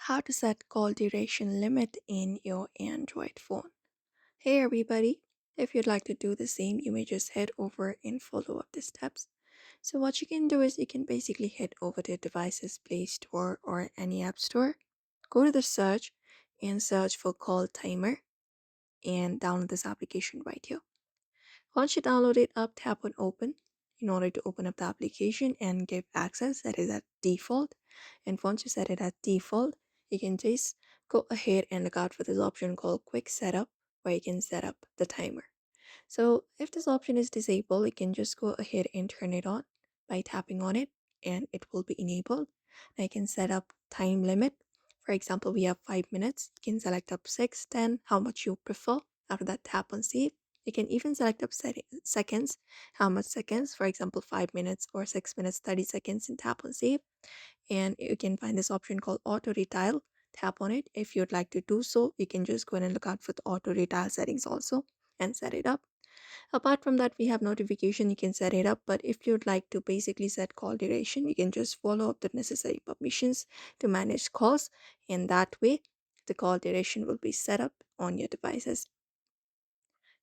How to set call duration limit in your Android phone. Hey everybody, if you'd like to do the same, you may just head over and follow up the steps. So what you can do is you can basically head over to devices Play Store or any app store, go to the search and search for call timer and download this application right here. Once you download it up, tap on open in order to open up the application and give access that is at default. And once you set it at default, you can just go ahead and look out for this option called quick setup where you can set up the timer. So if this option is disabled, you can just go ahead and turn it on by tapping on it and it will be enabled. Now you can set up time limit. For example, we have 5 minutes. You can select up 6, 10, how much you prefer. After that, tap on save. You can even select up seconds, how much seconds, for example, 5 minutes or 6 minutes, 30 seconds, and tap on save. And you can find this option called auto retail. Tap on it. If you'd like to do so, you can just go in and look out for the auto retail settings also and set it up. Apart from that, we have notification. You can set it up, but if you'd like to basically set call duration, you can just follow up the necessary permissions to manage calls, and that way the call duration will be set up on your devices.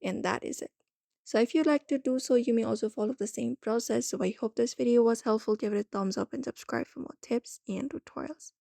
And that is it. So if you'd like to do so, you may also follow the same process. So I hope this video was helpful. Give it a thumbs up and subscribe for more tips and tutorials.